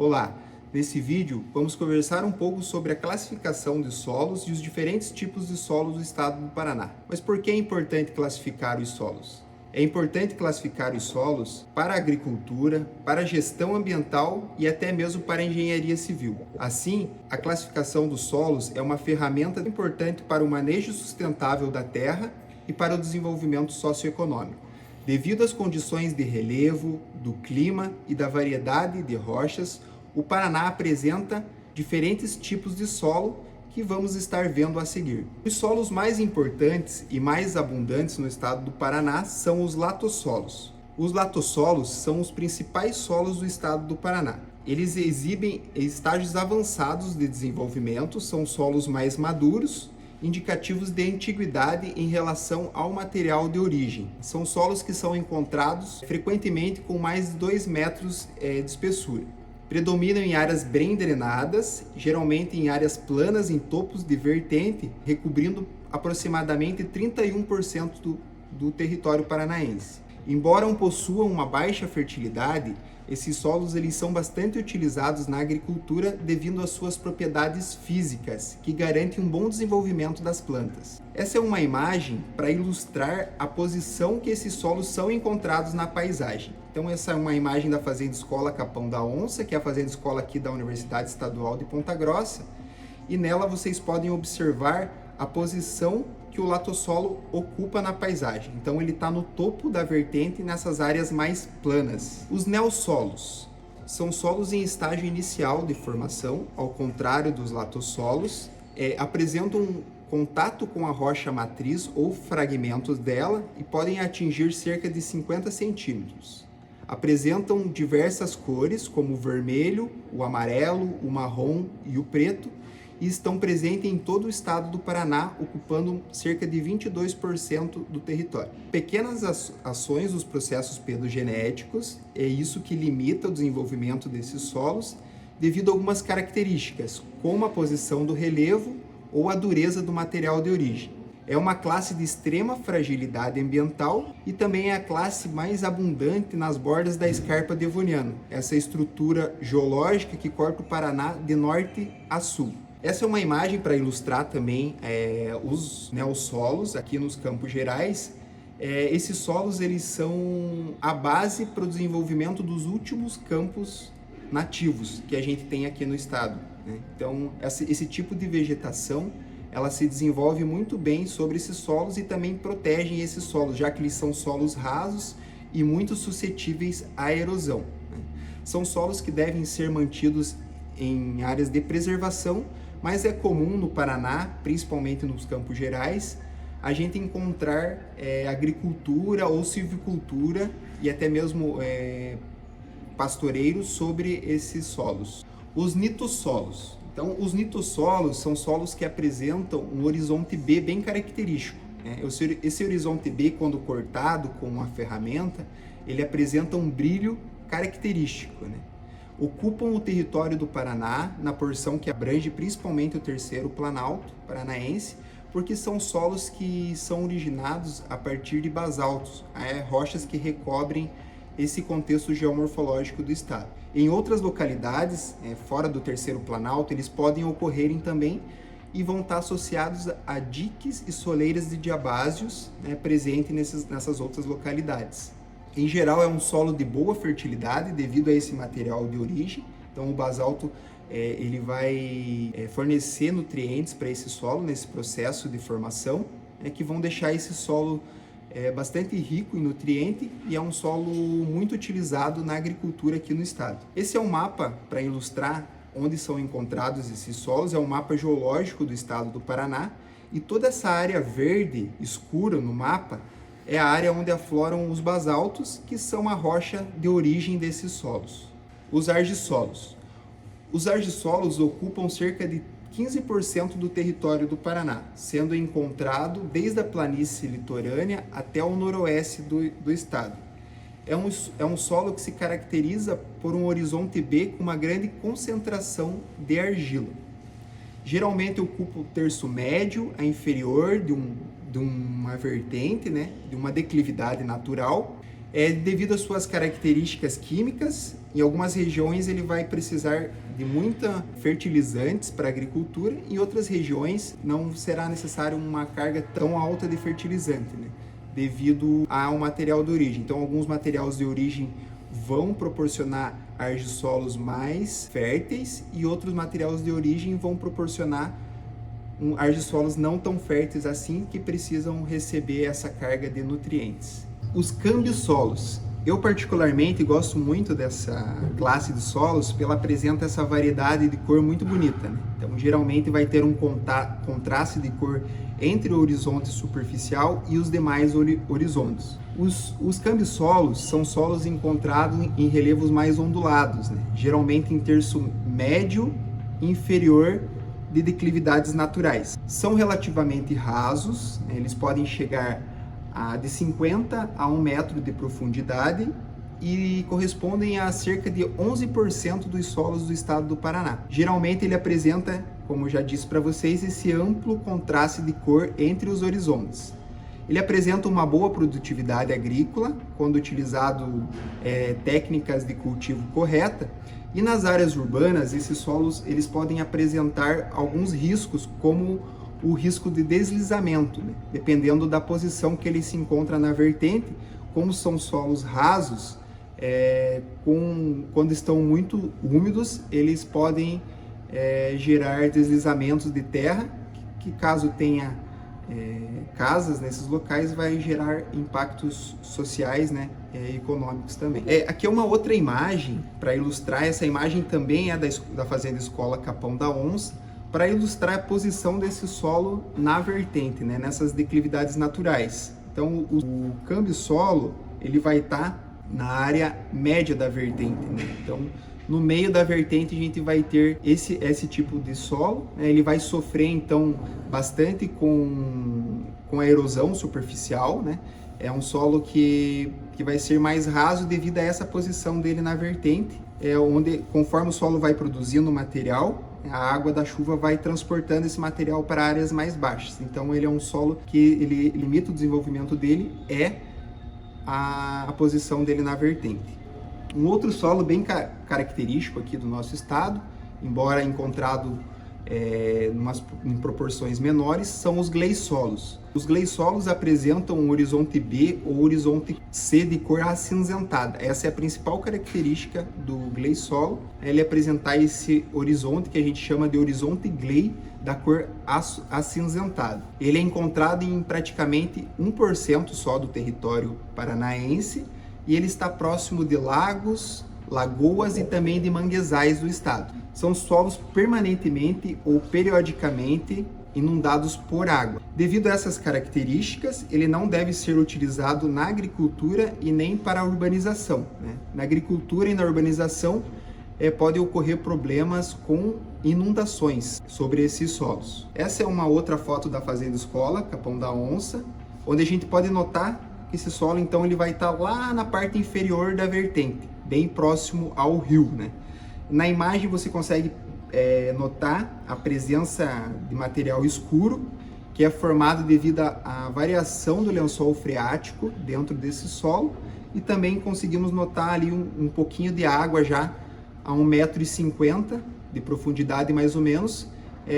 Olá! Nesse vídeo vamos conversar um pouco sobre a classificação de solos e os diferentes tipos de solos do estado do Paraná. Mas por que é importante classificar os solos? É importante classificar os solos para a agricultura, para a gestão ambiental e até mesmo para a engenharia civil. Assim, a classificação dos solos é uma ferramenta importante para o manejo sustentável da terra e para o desenvolvimento socioeconômico. Devido às condições de relevo, do clima e da variedade de rochas, o Paraná apresenta diferentes tipos de solo que vamos estar vendo a seguir. Os solos mais importantes e mais abundantes no estado do Paraná são os latossolos. Os latossolos são os principais solos do estado do Paraná. Eles exibem estágios avançados de desenvolvimento, são solos mais maduros, indicativos de antiguidade em relação ao material de origem. São solos que são encontrados frequentemente com mais de 2 metros de espessura. Predominam em áreas bem drenadas, geralmente em áreas planas em topos de vertente, recobrindo aproximadamente 31% do território paranaense. Embora possuam uma baixa fertilidade, esses solos eles são bastante utilizados na agricultura devido às suas propriedades físicas, que garantem um bom desenvolvimento das plantas. Essa é uma imagem para ilustrar a posição que esses solos são encontrados na paisagem. Então essa é uma imagem da Fazenda Escola Capão da Onça, que é a Fazenda Escola aqui da Universidade Estadual de Ponta Grossa, e nela vocês podem observar a posição que o latossolo ocupa na paisagem. Então ele está no topo da vertente nessas áreas mais planas. Os neossolos são solos em estágio inicial de formação, ao contrário dos latossolos, apresentam contato com a rocha matriz ou fragmentos dela e podem atingir cerca de 50 centímetros. Apresentam diversas cores, como o vermelho, o amarelo, o marrom e o preto, e estão presentes em todo o estado do Paraná, ocupando cerca de 22% do território. Pequenas ações dos processos pedogenéticos é isso que limita o desenvolvimento desses solos, devido a algumas características, como a posição do relevo ou a dureza do material de origem. É uma classe de extrema fragilidade ambiental e também é a classe mais abundante nas bordas da escarpa devoniana, essa estrutura geológica que corta o Paraná de norte a sul. Essa é uma imagem para ilustrar também os neossolos aqui nos Campos Gerais. Esses solos eles são a base para o desenvolvimento dos últimos campos nativos que a gente tem aqui no estado, né? Então, esse tipo de vegetação ela se desenvolve muito bem sobre esses solos e também protegem esses solos, já que eles são solos rasos e muito suscetíveis à erosão, né? São solos que devem ser mantidos em áreas de preservação, mas é comum no Paraná, principalmente nos Campos Gerais, a gente encontrar agricultura ou silvicultura e até mesmo pastoreiro sobre esses solos. Os nitossolos. Então, os nitossolos são solos que apresentam um horizonte B bem característico, né? Esse horizonte B, quando cortado com uma ferramenta, ele apresenta um brilho característico, né? Ocupam o território do Paraná, na porção que abrange principalmente o terceiro planalto paranaense, porque são solos que são originados a partir de basaltos, rochas que recobrem esse contexto geomorfológico do estado. Em outras localidades, fora do terceiro planalto, eles podem ocorrerem também e vão estar associados a diques e soleiras de diabásios, né, presentes nessas outras localidades. Em geral, é um solo de boa fertilidade devido a esse material de origem. Então, o basalto ele vai fornecer nutrientes para esse solo nesse processo de formação, que vão deixar esse solo bastante rico em nutriente e é um solo muito utilizado na agricultura aqui no estado. Esse é um mapa para ilustrar onde são encontrados esses solos, é um mapa geológico do estado do Paraná e toda essa área verde escura no mapa é a área onde afloram os basaltos, que são a rocha de origem desses solos. Os argissolos. Os argissolos ocupam cerca de 15% do território do Paraná, sendo encontrado desde a planície litorânea até o noroeste do estado. É um solo que se caracteriza por um horizonte B com uma grande concentração de argila. Geralmente ocupa o terço médio a inferior de uma vertente, né, de uma declividade natural, devido às suas características químicas Em algumas regiões ele vai precisar de muita fertilizantes para a agricultura, em outras regiões não será necessário uma carga tão alta de fertilizante, né? Devido ao material de origem. Então, alguns materiais de origem vão proporcionar argissolos mais férteis e outros materiais de origem vão proporcionar argissolos não tão férteis assim, que precisam receber essa carga de nutrientes. Os câmbios solos. Eu particularmente gosto muito dessa classe de solos, porque ela apresenta essa variedade de cor muito bonita, né? Então, geralmente vai ter um contraste de cor entre o horizonte superficial e os demais horizontes. Os câmbios solos são solos encontrados em relevos mais ondulados, né? Geralmente em terço médio e inferior de declividades naturais. São relativamente rasos, né? Eles podem chegar de 50 a 1 metro de profundidade e correspondem a cerca de 11% dos solos do estado do Paraná. Geralmente ele apresenta, como eu já disse para vocês, esse amplo contraste de cor entre os horizontes. Ele apresenta uma boa produtividade agrícola, quando utilizado técnicas de cultivo correta, e nas áreas urbanas esses solos eles podem apresentar alguns riscos, como o risco de deslizamento, né? Dependendo da posição que ele se encontra na vertente. Como são solos rasos, quando estão muito úmidos, eles podem gerar deslizamentos de terra, que caso tenha casas nesses locais, vai gerar impactos sociais, né, e econômicos também. Aqui é uma outra imagem para ilustrar. Essa imagem também é da Fazenda Escola Capão da Onça, para ilustrar a posição desse solo na vertente, né, nessas declividades naturais. Então, o câmbio solo ele vai estar na área média da vertente, né? Então, no meio da vertente a gente vai ter esse tipo de solo, né? Ele vai sofrer então bastante com a erosão superficial, né? É um solo que vai ser mais raso devido a essa posição dele na vertente, onde, conforme o solo vai produzindo material, a água da chuva vai transportando esse material para áreas mais baixas. Então ele é um solo que ele limita o desenvolvimento dele, a posição dele na vertente. Um outro solo bem característico aqui do nosso estado, embora encontrado em proporções menores, são os gleisolos. Os gleisolos apresentam um horizonte B ou horizonte C de cor acinzentada. Essa é a principal característica do gleisolo, ele apresentar esse horizonte que a gente chama de horizonte glei da cor acinzentada. Ele é encontrado em praticamente 1% só do território paranaense e ele está próximo de lagos, lagoas e também de manguezais do estado. São solos permanentemente ou periodicamente inundados por água. Devido a essas características, ele não deve ser utilizado na agricultura e nem para a urbanização, né? Na agricultura e na urbanização pode ocorrer problemas com inundações sobre esses solos. Essa é uma outra foto da Fazenda Escola Capão da Onça, onde a gente pode notar que esse solo então ele vai estar lá na parte inferior da vertente, bem próximo ao rio, né? Na imagem você consegue notar a presença de material escuro, que é formado devido à variação do lençol freático dentro desse solo, e também conseguimos notar ali um pouquinho de água já a 1,50 m de profundidade mais ou menos,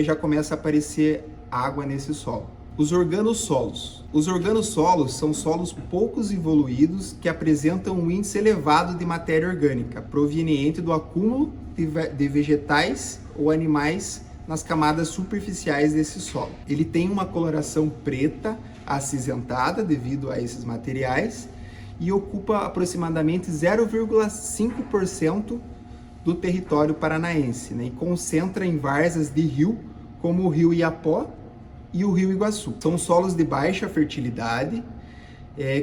já começa a aparecer água nesse solo. Os organossolos. Os organossolos são solos poucos evoluídos que apresentam um índice elevado de matéria orgânica, proveniente do acúmulo de vegetais ou animais nas camadas superficiais desse solo. Ele tem uma coloração preta acinzentada devido a esses materiais e ocupa aproximadamente 0,5% do território paranaense, né? E concentra em várzeas de rio, como o rio Iapó e o rio Iguaçu. São solos de baixa fertilidade,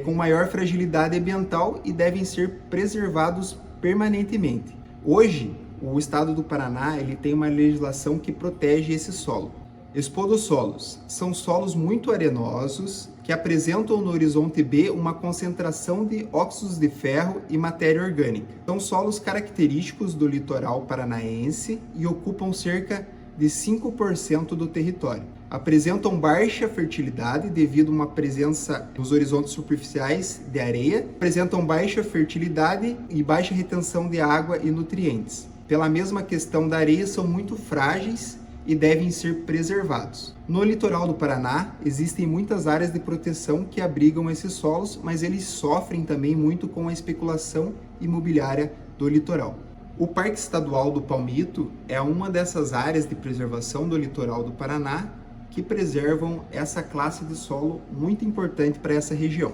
com maior fragilidade ambiental e devem ser preservados permanentemente. Hoje, o estado do Paraná ele tem uma legislação que protege esse solo. Espodossolos são solos muito arenosos que apresentam no horizonte B uma concentração de óxidos de ferro e matéria orgânica. São solos característicos do litoral paranaense e ocupam cerca de 5% do território. apresentam baixa fertilidade devido a uma presença nos horizontes superficiais de areia, apresentam baixa fertilidade e baixa retenção de água e nutrientes. Pela mesma questão da areia, são muito frágeis e devem ser preservados. No litoral do Paraná, existem muitas áreas de proteção que abrigam esses solos, mas eles sofrem também muito com a especulação imobiliária do litoral. O Parque Estadual do Palmito é uma dessas áreas de preservação do litoral do Paraná que preservam essa classe de solo muito importante para essa região.